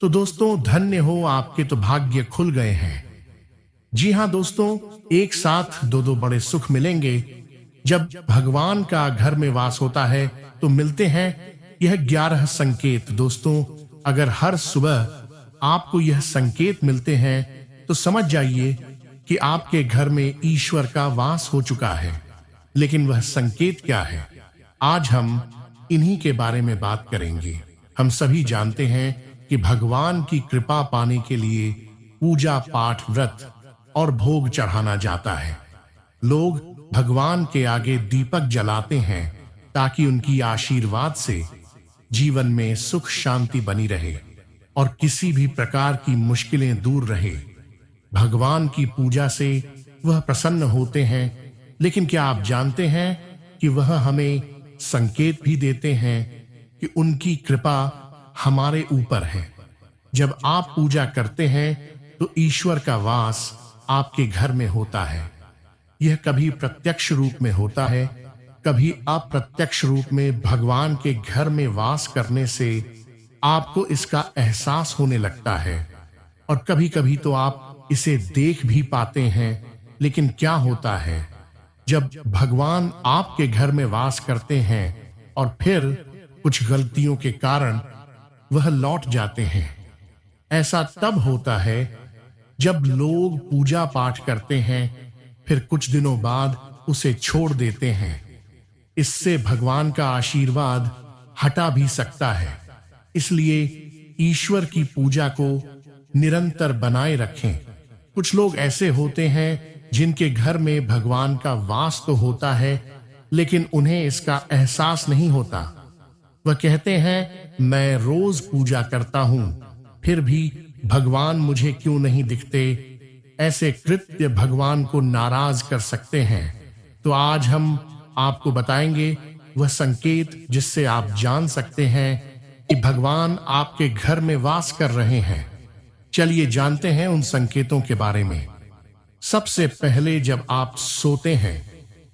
तो दोस्तों, धन्य हो आपके तो भाग्य खुल गए हैं। जी हां दोस्तों, एक साथ दो दो बड़े सुख मिलेंगे। जब भगवान का घर में वास होता है तो मिलते हैं यह 11 संकेत। दोस्तों, अगर हर सुबह आपको यह संकेत मिलते हैं तो समझ जाइए कि आपके घर में ईश्वर का वास हो चुका है। लेकिन वह संकेत क्या है, आज हम इन्हीं के बारे में बात करेंगे। हम सभी जानते हैं कि भगवान की कृपा पाने के लिए पूजा पाठ, व्रत और भोग चढ़ाना जाता है। लोग भगवान के आगे दीपक जलाते हैं ताकि उनकी आशीर्वाद से जीवन में सुख शांति बनी रहे और किसी भी प्रकार की मुश्किलें दूर रहे। भगवान की पूजा से वह प्रसन्न होते हैं। लेकिन क्या आप जानते हैं कि वह हमें संकेत भी देते हैं कि उनकी कृपा हमारे ऊपर है। जब आप पूजा करते हैं तो ईश्वर का वास आपके घर में होता है। यह कभी प्रत्यक्ष रूप में होता है, कभी अप्रत्यक्ष रूप में। भगवान के घर में वास करने से आपको इसका एहसास होने लगता है और कभी-कभी तो आप इसे देख भी पाते हैं। लेकिन क्या होता है जब भगवान आपके घर में वास करते हैं और फिर कुछ गलतियों के कारण वह लौट जाते हैं? ऐसा तब होता है जब लोग पूजा पाठ करते हैं, फिर कुछ दिनों बाद उसे छोड़ देते हैं। इससे भगवान का आशीर्वाद हटा भी सकता है। इसलिए ईश्वर की पूजा को निरंतर बनाए रखें। कुछ लोग ऐसे होते हैं जिनके घर में भगवान का वास तो होता है, लेकिन उन्हें इसका एहसास नहीं होता। वह कहते हैं, मैं रोज पूजा करता हूं, फिर भी भगवान मुझे क्यों नहीं दिखते? ऐसे कृत्य भगवान को नाराज कर सकते हैं। तो आज हम आपको बताएंगे वह संकेत जिससे आप जान सकते हैं कि भगवान आपके घर में वास कर रहे हैं। चलिए जानते हैं उन संकेतों के बारे में। सबसे पहले, जब आप सोते हैं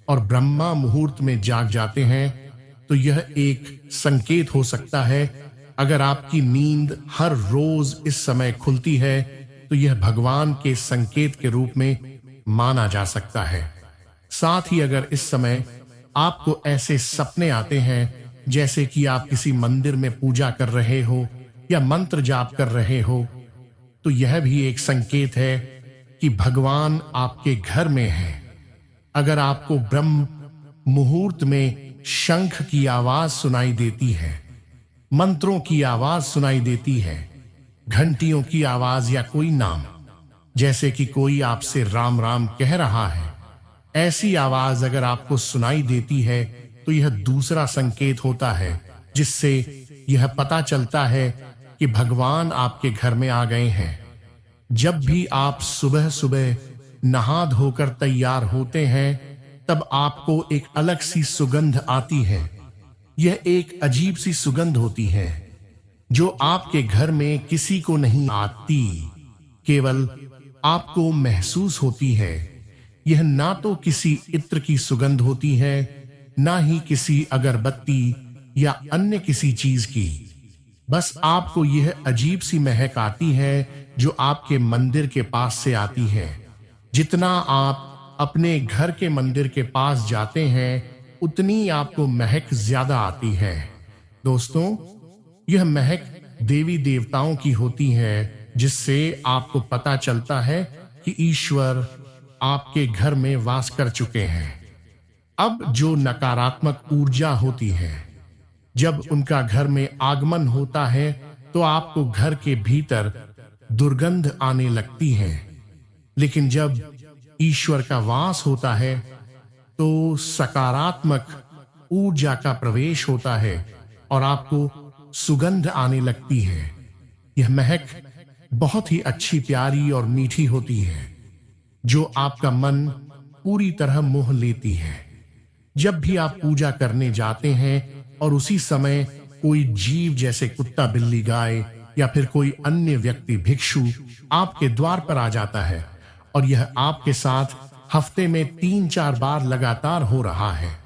और ब्रह्मा मुहूर्त में जाग जाते हैं तो यह एक संकेत हो सकता है। अगर आपकी नींद हर रोज इस समय खुलती है तो यह भगवान के संकेत के रूप में माना जा सकता है। साथ ही अगर इस समय आपको ऐसे सपने आते हैं जैसे कि आप किसी मंदिर में पूजा कर रहे हो या मंत्र जाप कर रहे हो, तो यह भी एक संकेत है कि भगवान आपके घर में है। अगर आपको ब्रह्म मुहूर्त में शंख की आवाज सुनाई देती है, मंत्रों की आवाज सुनाई देती है, घंटियों की आवाज या कोई नाम, जैसे कि कोई आपसे राम राम कह रहा है, ऐसी आवाज अगर आपको सुनाई देती है तो यह दूसरा संकेत होता है जिससे यह पता चलता है कि भगवान आपके घर में आ गए हैं। जब भी आप सुबह सुबह नहा धोकर तैयार होते हैं तब आपको एक अलग सी सुगंध आती है। यह एक अजीब सी सुगंध होती है जो आपके घर में किसी को नहीं आती, केवल आपको महसूस होती है। यह ना तो किसी इत्र की सुगंध होती है, ना ही किसी अगरबत्ती या अन्य किसी चीज की। बस आपको यह अजीब सी महक आती है जो आपके मंदिर के पास से आती है। जितना आप अपने घर के मंदिर के पास जाते हैं उतनी आपको महक ज्यादा आती है। दोस्तों, यह महक देवी देवताओं की होती है जिससे आपको पता चलता है कि ईश्वर आपके घर में वास कर चुके हैं। अब जो नकारात्मक ऊर्जा होती है, जब उनका घर में आगमन होता है तो आपको घर के भीतर दुर्गंध आने लगती है। लेकिन जब ईश्वर का वास होता है तो सकारात्मक ऊर्जा का प्रवेश होता है और आपको सुगंध आने लगती है। यह महक बहुत ही अच्छी, प्यारी और मीठी होती है जो आपका मन पूरी तरह मोह लेती है। जब भी आप पूजा करने जाते हैं और उसी समय कोई जीव जैसे कुत्ता, बिल्ली, गाय या फिर कोई अन्य व्यक्ति, भिक्षु आपके द्वार पर आ जाता है और यह आपके साथ हफ्ते में 3-4 बार लगातार हो रहा है,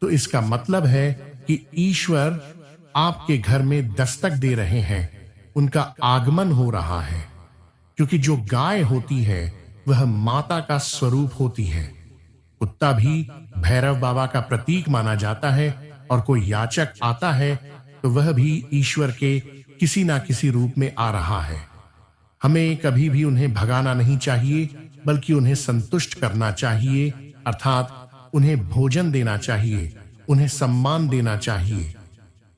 तो इसका मतलब है कि ईश्वर आपके घर में दस्तक दे रहे हैं। उनका आगमन हो रहा है, क्योंकि जो गाय होती है वह माता का स्वरूप होती है। कुत्ता भी भैरव बाबा का प्रतीक माना जाता है, और कोई याचक आता है तो वह भी ईश्वर के किसी ना किसी रूप में आ रहा है। हमें कभी भी उन्हें भगाना नहीं चाहिए, बल्कि उन्हें संतुष्ट करना चाहिए, अर्थात उन्हें भोजन देना चाहिए, उन्हें सम्मान देना चाहिए।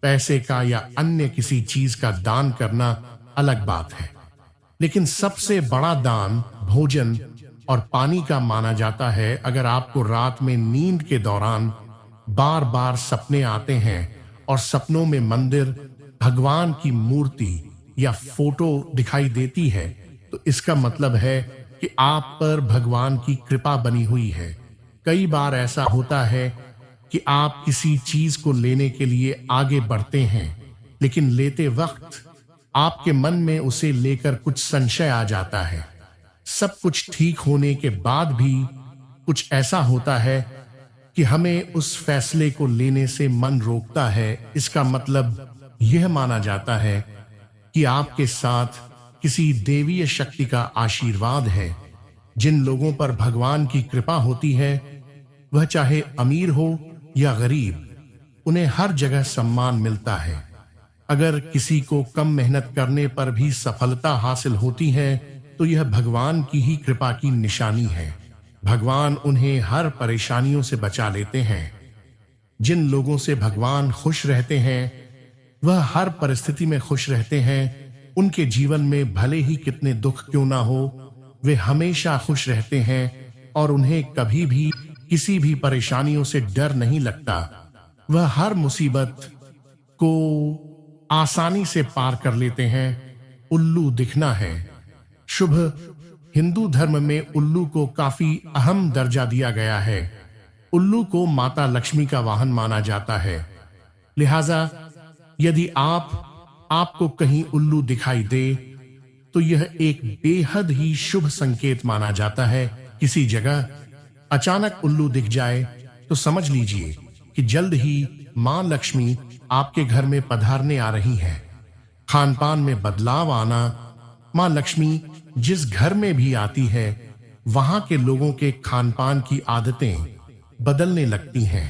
पैसे का या अन्य किसी चीज का दान करना अलग बात है, लेकिन सबसे बड़ा दान भोजन और पानी का माना जाता है। अगर आपको रात में नींद के दौरान बार बार सपने आते हैं और सपनों में मंदिर, भगवान की मूर्ति या फोटो दिखाई देती है, तो इसका मतलब है कि आप पर भगवान की कृपा बनी हुई है। कई बार ऐसा होता है कि आप किसी चीज को लेने के लिए आगे बढ़ते हैं, लेकिन लेते वक्त आपके मन में उसे लेकर कुछ संशय आ जाता है। सब कुछ ठीक होने के बाद भी कुछ ऐसा होता है कि हमें उस फैसले को लेने से मन रोकता है। इसका मतलब यह माना जाता है कि आपके साथ किसी देवीय शक्ति का आशीर्वाद है। जिन लोगों पर भगवान की कृपा होती है, वह चाहे अमीर हो या गरीब, उन्हें हर जगह सम्मान मिलता है। अगर किसी को कम मेहनत करने पर भी सफलता हासिल होती है, तो यह भगवान की ही कृपा की निशानी है। भगवान उन्हें हर परेशानियों से बचा लेते हैं। जिन लोगों से भगवान खुश रहते हैं, वह हर परिस्थिति में खुश रहते हैं। उनके जीवन में भले ही कितने दुख क्यों ना हो, वे हमेशा खुश रहते हैं और उन्हें कभी भी किसी भी परेशानियों से डर नहीं लगता। वह हर मुसीबत को आसानी से पार कर लेते हैं। उल्लू दिखना है शुभ। हिंदू धर्म में उल्लू को काफी अहम दर्जा दिया गया है। उल्लू को माता लक्ष्मी का वाहन माना जाता है। लिहाजा यदि आपको कहीं उल्लू दिखाई दे, तो यह एक बेहद ही शुभ संकेत माना जाता है। किसी जगह अचानक उल्लू दिख जाए तो समझ लीजिए कि जल्द ही मां लक्ष्मी आपके घर में पधारने आ रही है। खान पान में बदलाव आना। मां लक्ष्मी जिस घर में भी आती है, वहां के लोगों के खान पान की आदतें बदलने लगती हैं।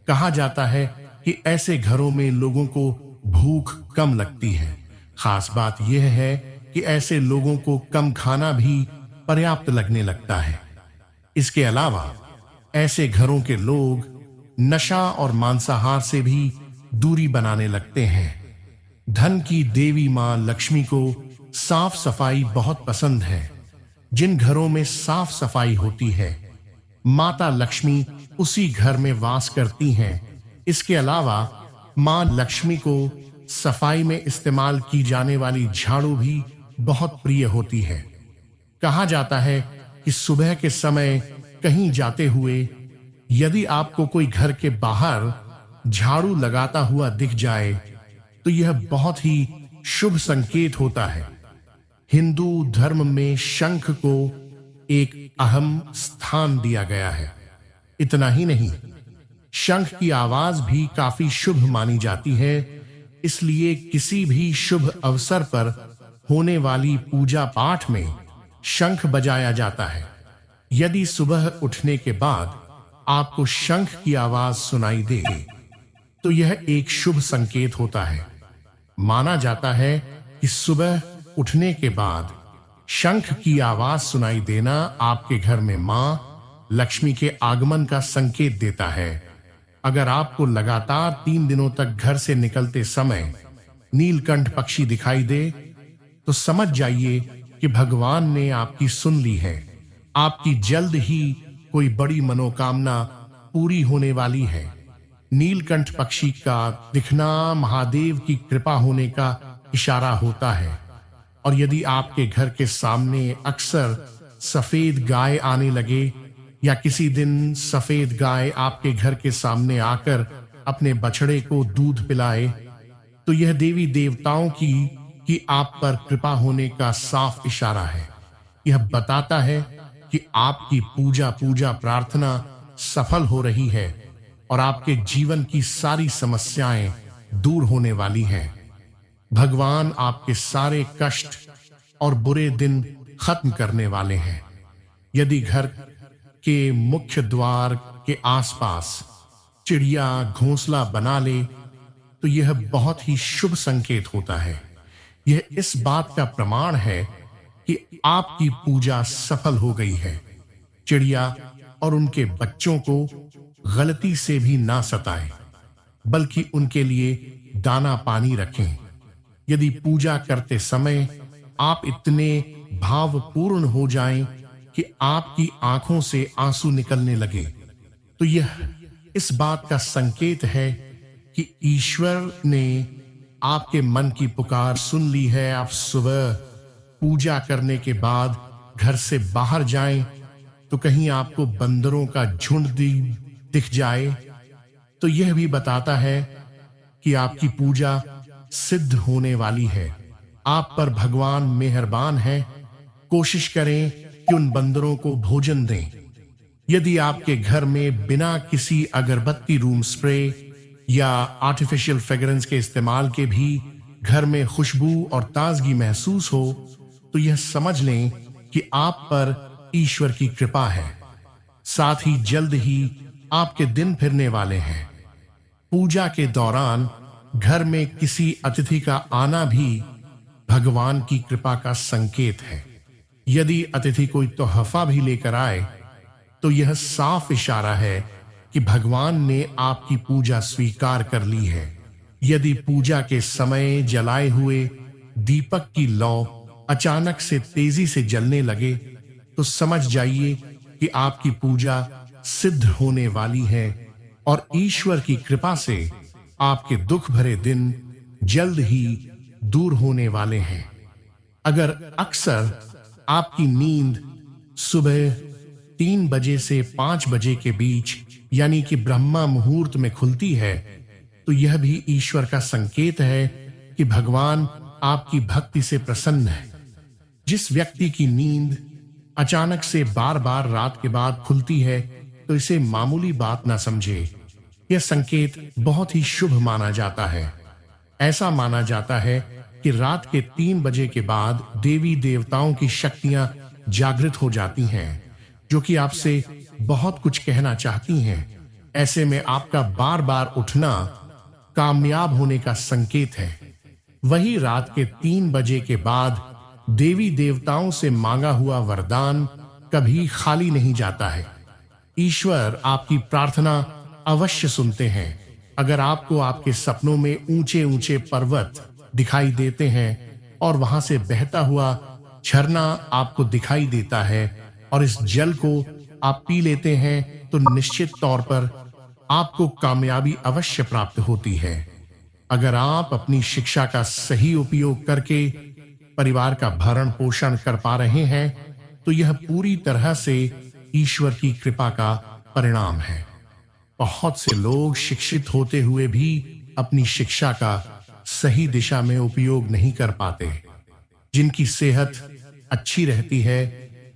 कहा जाता है कि ऐसे घरों में लोगों को भूख कम लगती है। खास बात यह है कि ऐसे लोगों को कम खाना भी पर्याप्त लगने लगता है। इसके अलावा ऐसे घरों के लोग नशा और मांसाहार से भी दूरी बनाने लगते हैं। धन की देवी मां लक्ष्मी को साफ सफाई बहुत पसंद है। जिन घरों में साफ सफाई होती है, माता लक्ष्मी उसी घर में वास करती हैं। इसके अलावा मां लक्ष्मी को सफाई में इस्तेमाल की जाने वाली झाड़ू भी बहुत प्रिय होती है। कहा जाता है कि सुबह के समय कहीं जाते हुए यदि आपको कोई घर के बाहर झाड़ू लगाता हुआ दिख जाए, तो यह बहुत ही शुभ संकेत होता है। हिंदू धर्म में शंख को एक अहम स्थान दिया गया है। इतना ही नहीं, शंख की आवाज भी काफी शुभ मानी जाती है। इसलिए किसी भी शुभ अवसर पर होने वाली पूजा पाठ में शंख बजाया जाता है। यदि सुबह उठने के बाद आपको शंख की आवाज सुनाई दे, तो यह एक शुभ संकेत होता है। माना जाता है कि सुबह उठने के बाद शंख की आवाज सुनाई देना आपके घर में मां लक्ष्मी के आगमन का संकेत देता है। अगर आपको लगातार 3 दिनों तक घर से निकलते समय नीलकंठ पक्षी दिखाई दे, तो समझ जाइए कि भगवान ने आपकी सुन ली है। आपकी जल्द ही कोई बड़ी मनोकामना पूरी होने वाली है। नीलकंठ पक्षी का दिखना महादेव की कृपा होने का इशारा होता है। और यदि आपके घर के सामने अक्सर सफेद गाय आने लगे, या किसी दिन सफेद गाय आपके घर के सामने आकर अपने बछड़े को दूध पिलाए, तो यह देवी देवताओं की आप पर कृपा होने का साफ इशारा है। यह बताता है कि आपकी पूजा प्रार्थना सफल हो रही है और आपके जीवन की सारी समस्याएं दूर होने वाली हैं। भगवान आपके सारे कष्ट और बुरे दिन खत्म करने वाले हैं। यदि घर के मुख्य द्वार के आसपास चिड़िया घोंसला बना ले तो यह बहुत ही शुभ संकेत होता है। यह इस बात का प्रमाण है कि आपकी पूजा सफल हो गई है। चिड़िया और उनके बच्चों को गलती से भी ना सताएं, बल्कि उनके लिए दाना पानी रखें। यदि पूजा करते समय आप इतने भावपूर्ण हो जाएं कि आपकी आंखों से आंसू निकलने लगे, तो यह इस बात का संकेत है कि ईश्वर ने आपके मन की पुकार सुन ली है। आप सुबह पूजा करने के बाद घर से बाहर जाएं तो कहीं आपको बंदरों का झुंड दिख जाए तो यह भी बताता है कि आपकी पूजा सिद्ध होने वाली है। आप पर भगवान मेहरबान है। कोशिश करें कि उन बंदरों को भोजन दें। यदि आपके घर में बिना किसी अगरबत्ती, रूम स्प्रे या आर्टिफिशियल फ्रेग्रेंस के इस्तेमाल के भी घर में खुशबू और ताजगी महसूस हो तो यह समझ लें कि आप पर ईश्वर की कृपा है। साथ ही जल्द ही आपके दिन फिरने वाले हैं। पूजा के दौरान घर में किसी अतिथि का आना भी भगवान की कृपा का संकेत है। यदि अतिथि कोई तोहफा भी लेकर आए तो यह साफ इशारा है कि भगवान ने आपकी पूजा स्वीकार कर ली है। यदि पूजा के समय जलाए हुए दीपक की लौ अचानक से तेजी से जलने लगे तो समझ जाइए कि आपकी पूजा सिद्ध होने वाली है और ईश्वर की कृपा से आपके दुख भरे दिन जल्द ही दूर होने वाले हैं। अगर अक्सर आपकी नींद सुबह 3 बजे से 5 बजे के बीच यानी कि ब्रह्मा मुहूर्त में खुलती है तो यह भी ईश्वर का संकेत है कि भगवान आपकी भक्ति से प्रसन्न है। जिस व्यक्ति की नींद अचानक से बार-बार रात के बाद खुलती है तो इसे मामूली बात ना समझे। यह संकेत बहुत ही शुभ माना जाता है। ऐसा माना जाता है कि रात के 3 बजे के बाद देवी देवताओं की शक्तियां जागृत हो जाती हैं, जो कि आपसे बहुत कुछ कहना चाहती हैं। ऐसे में आपका बार-बार उठना कामयाब होने का संकेत है। वही रात के 3 बजे के बाद देवी देवताओं से मांगा हुआ वरदान कभी खाली नहीं जाता है। ईश्वर आपकी प्रार्थना अवश्य सुनते हैं। अगर आपको आपके सपनों में ऊंचे-ऊंचे पर्वत दिखाई देते हैं और वहां से बहता हुआ झरना आपको दिखाई देता है और इस जल को आप पी लेते हैं तो निश्चित तौर पर आपको कामयाबी अवश्य प्राप्त होती है। अगर आप अपनी शिक्षा का सही उपयोग करके परिवार का भरण पोषण कर पा रहे हैं तो यह पूरी तरह से ईश्वर की कृपा का परिणाम है। बहुत से लोग शिक्षित होते हुए भी अपनी शिक्षा का सही दिशा में उपयोग नहीं कर पाते। जिनकी सेहत अच्छी रहती है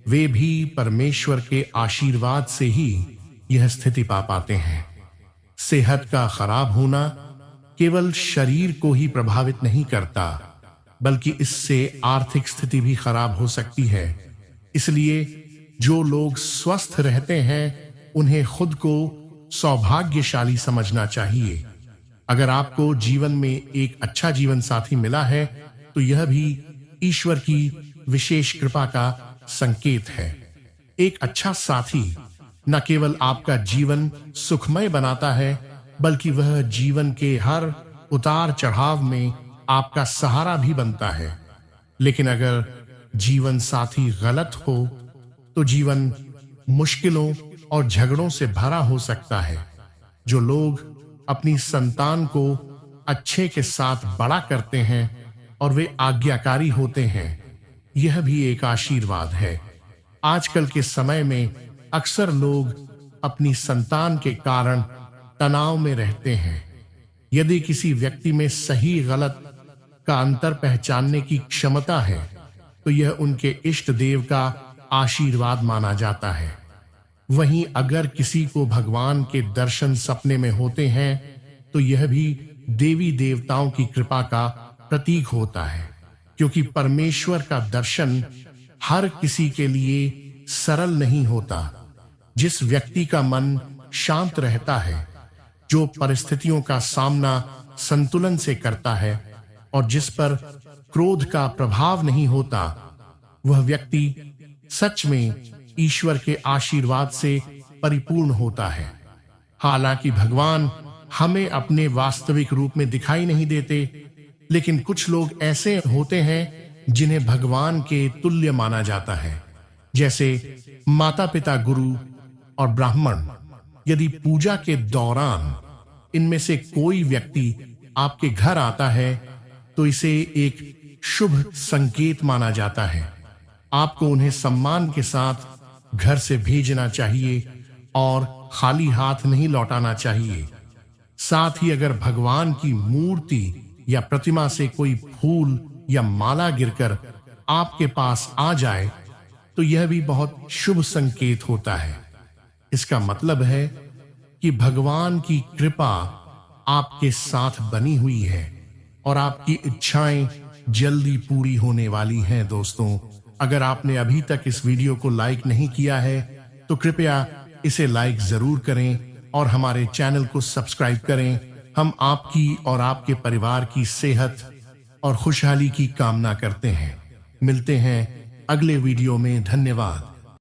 वे भी परमेश्वर के आशीर्वाद से ही यह स्थिति पा पाते हैं। सेहत का खराब होना केवल शरीर को ही प्रभावित नहीं करता, बल्कि इससे आर्थिक स्थिति भी खराब हो सकती है। इसलिए जो लोग स्वस्थ रहते हैं उन्हें खुद को सौभाग्यशाली समझना चाहिए। अगर आपको जीवन में एक अच्छा जीवन साथी मिला है तो यह भी ईश्वर की विशेष कृपा का संकेत है। एक अच्छा साथी न केवल आपका जीवन सुखमय बनाता है बल्कि वह जीवन के हर उतार चढ़ाव में आपका सहारा भी बनता है। लेकिन अगर जीवन साथी गलत हो तो जीवन मुश्किलों और झगड़ों से भरा हो सकता है। जो लोग अपनी संतान को अच्छे के साथ बड़ा करते हैं और वे आज्ञाकारी होते हैं, यह भी एक आशीर्वाद है। आजकल के समय में अक्सर लोग अपनी संतान के कारण तनाव में रहते हैं। यदि किसी व्यक्ति में सही गलत का अंतर पहचानने की क्षमता है तो यह उनके इष्ट देव का आशीर्वाद माना जाता है। वहीं अगर किसी को भगवान के दर्शन सपने में होते हैं तो यह भी देवी देवताओं की कृपा का प्रतीक होता है, क्योंकि परमेश्वर का दर्शन हर किसी के लिए सरल नहीं होता। जिस व्यक्ति का मन शांत रहता है, जो परिस्थितियों का सामना संतुलन से करता है और जिस पर क्रोध का प्रभाव नहीं होता, वह व्यक्ति सच में ईश्वर के आशीर्वाद से परिपूर्ण होता है। हालांकि भगवान हमें अपने वास्तविक रूप में दिखाई नहीं देते, लेकिन कुछ लोग ऐसे होते हैं जिन्हें भगवान के तुल्य माना जाता है, जैसे माता पिता, गुरु और ब्राह्मण। यदि पूजा के दौरान इनमें से कोई व्यक्ति आपके घर आता है तो इसे एक शुभ संकेत माना जाता है। आपको उन्हें सम्मान के साथ घर से भेजना चाहिए और खाली हाथ नहीं लौटाना चाहिए। साथ ही अगर भगवान की मूर्ति या प्रतिमा से कोई फूल या माला गिरकर आपके पास आ जाए तो यह भी बहुत शुभ संकेत होता है। इसका मतलब है कि भगवान की कृपा आपके साथ बनी हुई है और आपकी इच्छाएं जल्दी पूरी होने वाली हैं। दोस्तों, अगर आपने अभी तक इस वीडियो को लाइक नहीं किया है तो कृपया इसे लाइक जरूर करें और हमारे चैनल को सब्सक्राइब करें। हम आपकी और आपके परिवार की सेहत और खुशहाली की कामना करते हैं। मिलते हैं अगले वीडियो में। धन्यवाद।